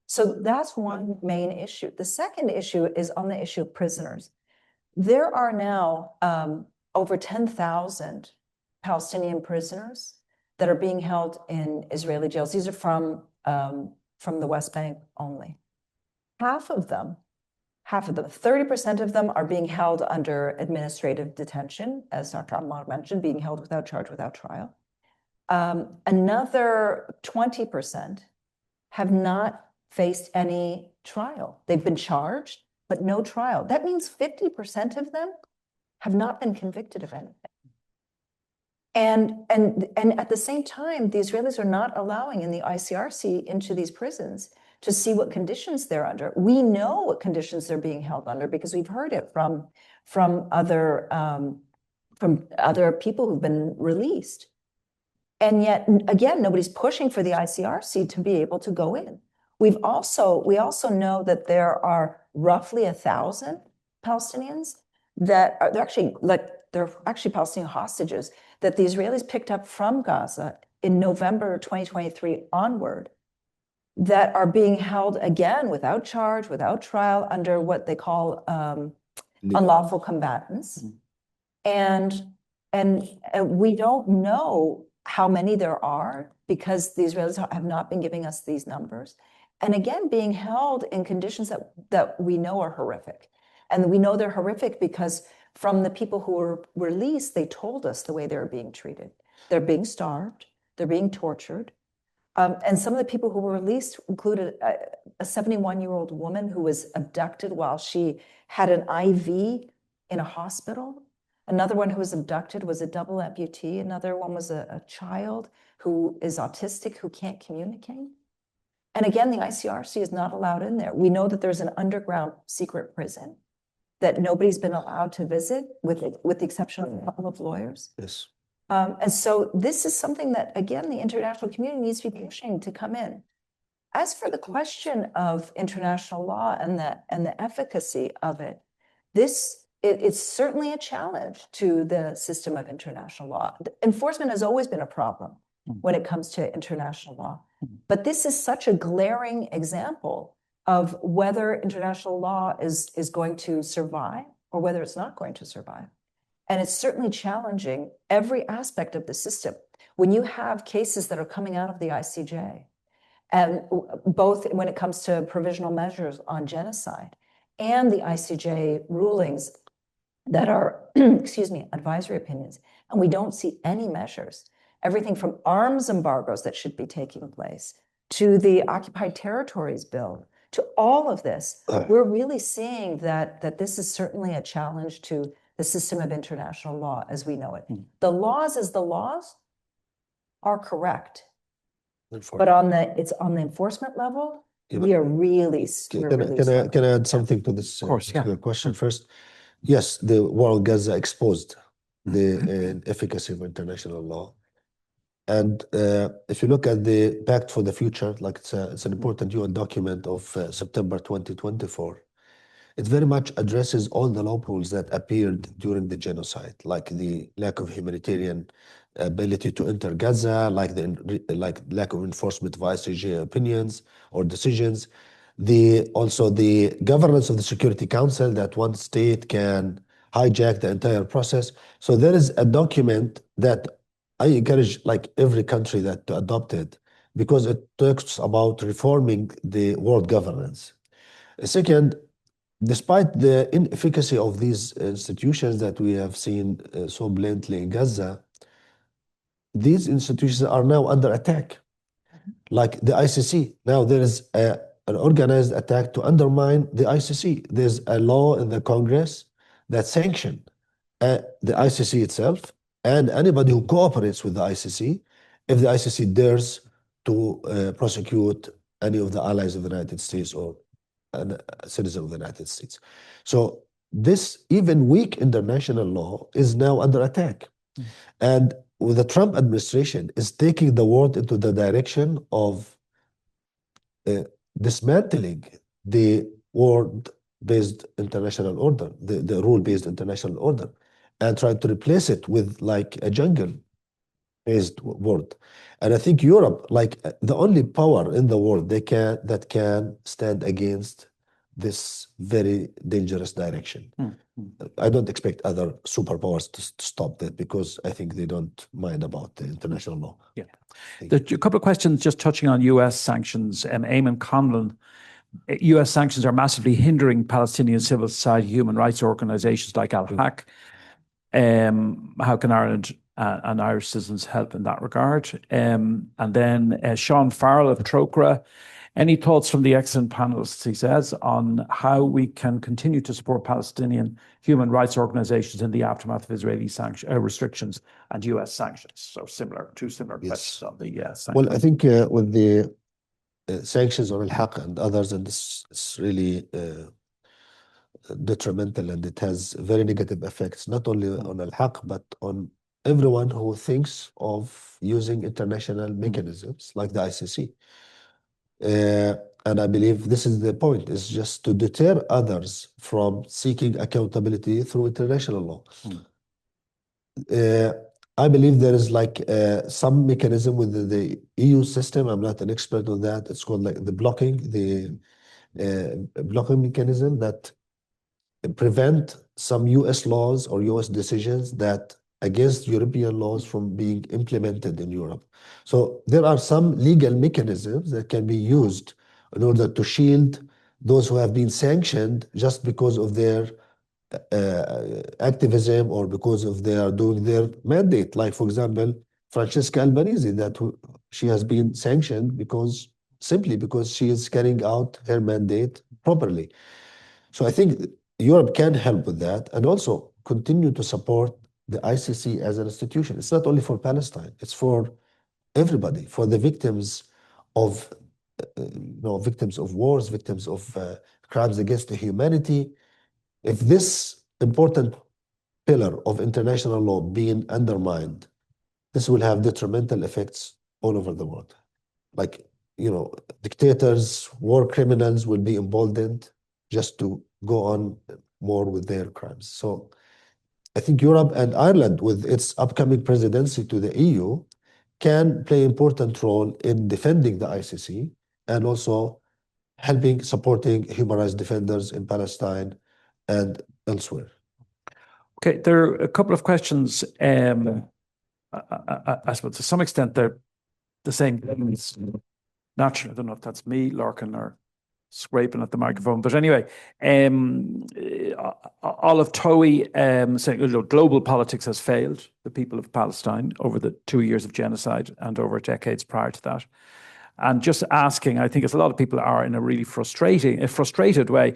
So that's one main issue. The second issue is on the issue of prisoners. There are now over 10,000 Palestinian prisoners that are being held in Israeli jails. These are from the West Bank only. Half of them half of them. 30% of them are being held under administrative detention, as Dr. Ammar mentioned, being held without charge, without trial. Another 20% have not faced any trial. They've been charged, but no trial. That means 50% of them have not been convicted of anything. And at the same time, the Israelis are not allowing in the ICRC into these prisons to see what conditions they're under. We know what conditions they're being held under because we've heard it from other people who've been released. And yet, again, nobody's pushing for the ICRC to be able to go in. We also know that there are roughly 1,000 Palestinians that are, they're actually Palestinian hostages that the Israelis picked up from Gaza in November 2023 onward, that are being held again without charge, without trial, under what they call unlawful combatants. And we don't know how many there are because the Israelis have not been giving us these numbers. And again, being held in conditions that we know are horrific. And we know they're horrific because from the people who were released, they told us the way they were being treated. They're being starved, they're being tortured. And some of the people who were released included a 71-year-old woman who was abducted while she had an IV in a hospital. Another one who was abducted was a double amputee. Another one was a child who is autistic, who can't communicate. And again, the ICRC is not allowed in there. We know that there's an underground secret prison that nobody's been allowed to visit, with the exception of a couple of lawyers. Yes. And so this is something that, again, the international community needs to be pushing to come in. As for the question of international law and the efficacy of it, it's certainly a challenge to the system of international law. Enforcement has always been a problem when it comes to international law. But this is such a glaring example of whether international law is going to survive or whether it's not going to survive. And it's certainly challenging every aspect of the system. When you have cases that are coming out of the ICJ, and both when it comes to provisional measures on genocide and the ICJ rulings that are, advisory opinions, and we don't see any measures, everything from arms embargoes that should be taking place to the Occupied Territories Bill, to all of this, we're really seeing that this is certainly a challenge to the system of international law as we know it. The laws as the laws are correct, but it's on the enforcement level, we are really. Can I add something to this question first? Yes, the war on Gaza exposed the efficacy of international law. And if you look at the Pact for the Future, like it's an important UN document of September 2024, it very much addresses all the loopholes that appeared during the genocide, like the lack of humanitarian ability to enter Gaza, like lack of enforcement of ICJ opinions or decisions. Also the governance of the Security Council, that one state can hijack the entire process. So there is a document that I encourage every country to adopt it, because it talks about reforming the world governance. Second, despite the inefficacy of these institutions that we have seen so blatantly in Gaza, these institutions are now under attack. Like the ICC, now there is an organized attack to undermine the ICC. There's a law in the Congress that sanctions the ICC itself and anybody who cooperates with the ICC if the ICC dares to prosecute any of the allies of the United States or a citizen of the United States. So this even weak international law is now under attack. And the Trump administration is taking the world into the direction of dismantling the world-based international order, the rule-based international order, and trying to replace it with a jungle-based world. And I think Europe, the only power in the world that can stand against this very dangerous direction. I don't expect other superpowers to stop that, because I think they don't mind about the international law. Yeah. There's a couple of questions just touching on US sanctions. Eamon Conlon US sanctions are massively hindering Palestinian civil society, human rights organizations like Al-Haq. How can Ireland and Irish citizens help in that regard? And then Sean Farrell of Trócaire. Any thoughts from the excellent panelists, he says, on how we can continue to support Palestinian human rights organizations in the aftermath of Israeli restrictions and US sanctions? So two similar questions on the sanctions. Well, I think with the sanctions on Al-Haq and others, and this is really detrimental, and it has very negative effects, not only on Al-Haq, but on everyone who thinks of using international mechanisms like the ICC. And I believe this is the point, is just to deter others from seeking accountability through international law. I believe there is like some mechanism within the EU system. I'm not an expert on that. It's called like the blocking mechanism that prevent some US laws or US decisions that against European laws from being implemented in Europe. So there are some legal mechanisms that can be used in order to shield those who have been sanctioned just because of their activism or because of they are doing their mandate. Like, for example, Francesca Albanese, she has been sanctioned simply because she is carrying out her mandate properly. So I think Europe can help with that and also continue to support the ICC as an institution. It's not only for Palestine, it's for everybody, for the victims of victims of wars, victims of crimes against humanity. If this important pillar of international law being undermined, this will have detrimental effects all over the world. Like, dictators, war criminals will be emboldened just to go on more with their crimes. So I think Europe and Ireland, with its upcoming presidency to the EU, can play an important role in defending the ICC and also supporting human rights defenders in Palestine and elsewhere. Okay, there are a couple of questions. I suppose to some extent they're the same things. Naturally, I don't know if that's me, Larkin, or scraping at the microphone. But anyway, Olive Towie saying global politics has failed the people of Palestine over the 2 years of genocide and over decades prior to that. And just asking, I think as a lot of people are in a really frustrated way,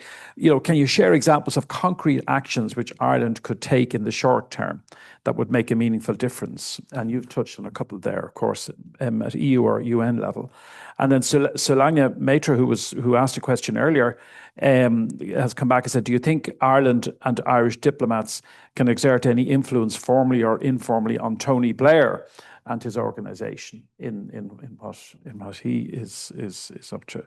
can you share examples of concrete actions which Ireland could take in the short term that would make a meaningful difference? And you've touched on a couple there, of course, at EU or UN level. And then Solania Matra, who asked a question earlier, has come back and said, do you think Ireland and Irish diplomats can exert any influence formally or informally on Tony Blair and his organization in what he is up to?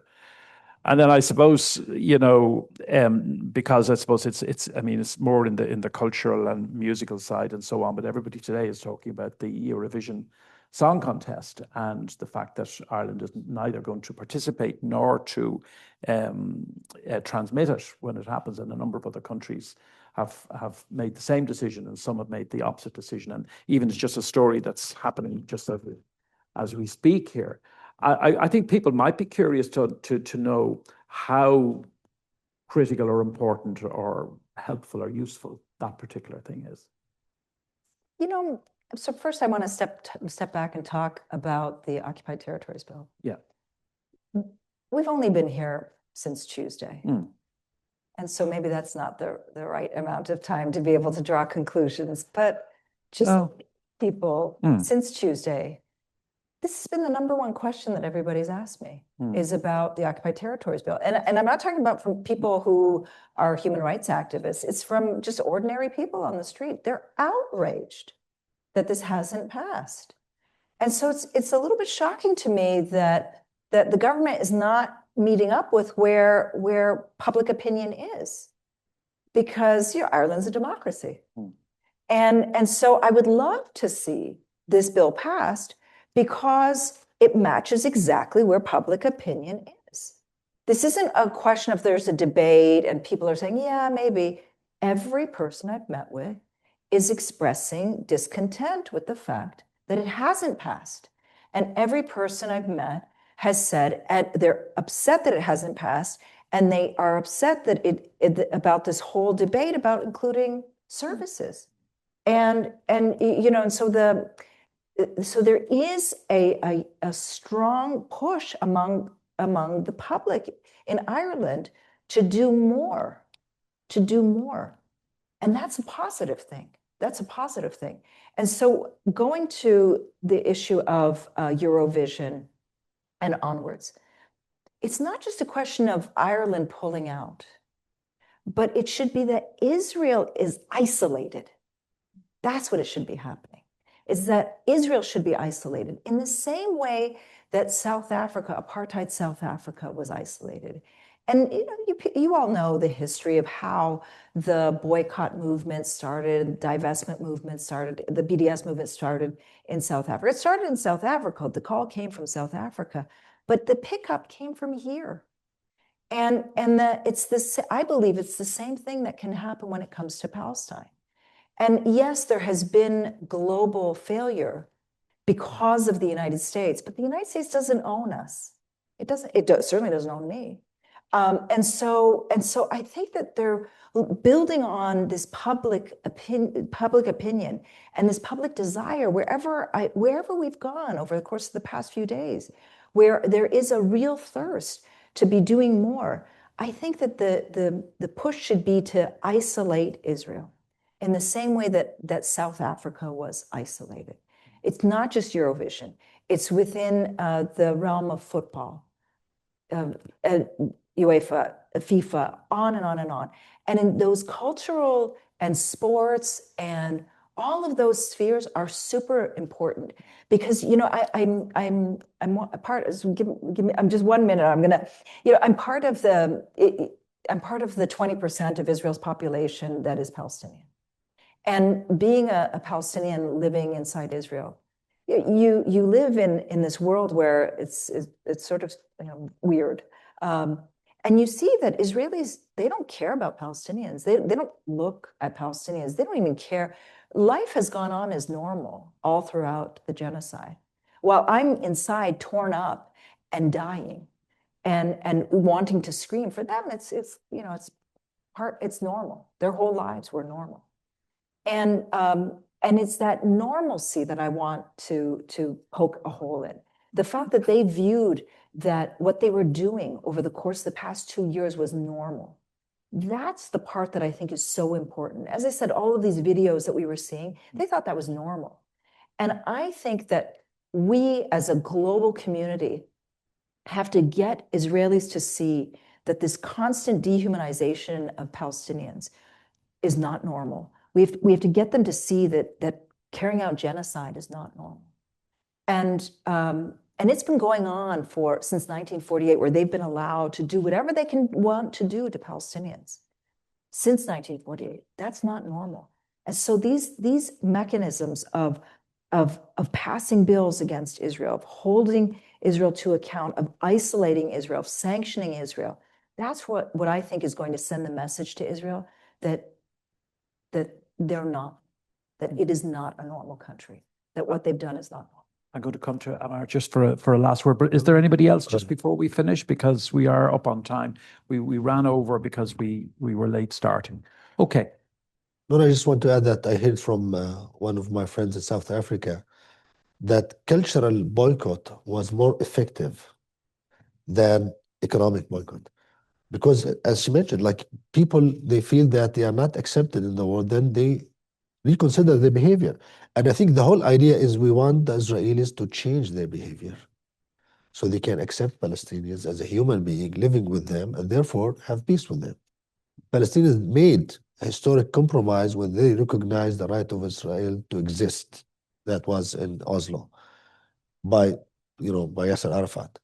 And then I suppose, because I suppose it's more in the cultural and musical side and so on, but everybody today is talking about the Eurovision Song Contest and the fact that Ireland is neither going to participate nor to transmit it when it happens, and a number of other countries have made the same decision, and some have made the opposite decision. And even it's just a story that's happening just as we speak here. I think people might be curious to know how critical or important or helpful or useful that particular thing is. So first I want to step back and talk about the Occupied Territories Bill. Yeah. We've only been here since Tuesday. And so maybe that's not the right amount of time to be able to draw conclusions, but just people since Tuesday, this has been the number one question that everybody's asked me is about the Occupied Territories Bill. And I'm not talking about from people who are human rights activists. It's from just ordinary people on the street. They're outraged that this hasn't passed. And so it's a little bit shocking to me that the government is not meeting up with where public opinion is, because Ireland's a democracy. And so I would love to see this bill passed because it matches exactly where public opinion is. This isn't a question of there's a debate and people are saying, yeah, maybe. Every person I've met with is expressing discontent with the fact that it hasn't passed. And every person I've met has said, and they're upset that it hasn't passed, And they are upset that about this whole debate about including services. And so there is a strong push among the public in Ireland to do more. And that's a positive thing. That's a positive thing. And so going to the issue of Eurovision and onwards, it's not just a question of Ireland pulling out, but it should be that Israel is isolated. That's what it should be happening, is that Israel should be isolated in the same way that South Africa, apartheid South Africa, was isolated. And you all know the history of how the boycott movement started, divestment movement started, the BDS movement started in South Africa. It started in South Africa. The call came from South Africa, but the pickup came from here. And it's this, I believe it's the same thing that can happen when it comes to Palestine. And yes, there has been global failure because of the United States, but the United States doesn't own us. It certainly doesn't own me. And so I think that they're building on this public opinion and this public desire wherever we've gone over the course of the past few days, where there is a real thirst to be doing more. I think that the push should be to isolate Israel in the same way that South Africa was isolated. It's not just Eurovision. It's within the realm of football, UEFA, FIFA, on and on and on. And in those cultural and sports and all of those spheres are super important because, I'm a part, I'm just 1 minute. I'm part of the 20% of Israel's population that is Palestinian. And being a Palestinian living inside Israel, you live in this world where it's sort of weird. And you see that Israelis, they don't care about Palestinians. They don't look at Palestinians. They don't even care. Life has gone on as normal all throughout the genocide. While I'm inside torn up and dying and wanting to scream, for them, it's normal. Their whole lives were normal. And it's that normalcy that I want to poke a hole in. The fact that they viewed that what they were doing over the course of the past 2 years was normal. That's the part that I think is so important. As I said, all of these videos that we were seeing, they thought that was normal. And I think that we as a global community have to get Israelis to see that this constant dehumanization of Palestinians is not normal. We have to get them to see that carrying out genocide is not normal. And it's been going on since 1948, where they've been allowed to do whatever they want to do to Palestinians. Since 1948, that's not normal. And so these mechanisms of passing bills against Israel, of holding Israel to account, of isolating Israel, of sanctioning Israel, that's what I think is going to send the message to Israel that they're not, that it is not a normal country, that what they've done is not normal. I'm going to come to Ammar just for a last word, but is there anybody else just before we finish? Because we are up on time. We ran over because we were late starting. Okay. No, I just want to add that I heard from one of my friends in South Africa that cultural boycott was more effective than economic boycott. Because as she mentioned, like people, they feel that they are not accepted in the world, then they reconsider their behavior. And I think the whole idea is we want the Israelis to change their behavior so they can accept Palestinians as a human being living with them and therefore have peace with them. Palestinians made a historic compromise when they recognized the right of Israel to exist. That was in Oslo by Yasser Arafat.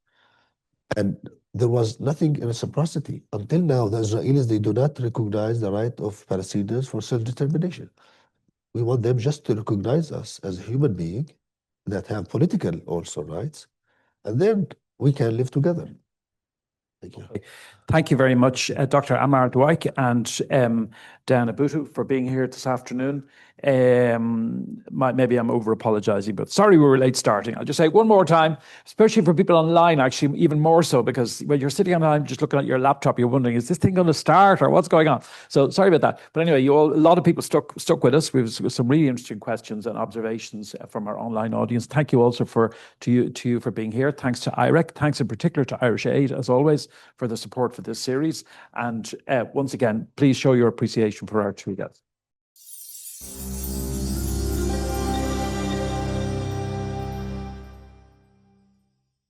And there was nothing in reciprocity. Until now, the Israelis, they do not recognize the right of Palestinians for self-determination. We want them just to recognize us as a human being that have political also rights, and then we can live together. Thank you. Thank you very much, Dr. Ammar Dwaik and Diana Buttu for being here this afternoon. Maybe I'm over apologizing, but sorry we were late starting. I'll just say one more time, especially for people online, actually, even more so, because when you're sitting online just looking at your laptop, you're wondering, is this thing going to start or what's going on? So sorry about that. But anyway, a lot of people stuck with us. We've some really interesting questions and observations from our online audience. Thank you also to you for being here. Thanks to IREC. Thanks in particular to Irish Aid, as always, for the support for this series. And once again, please show your appreciation for our two guests.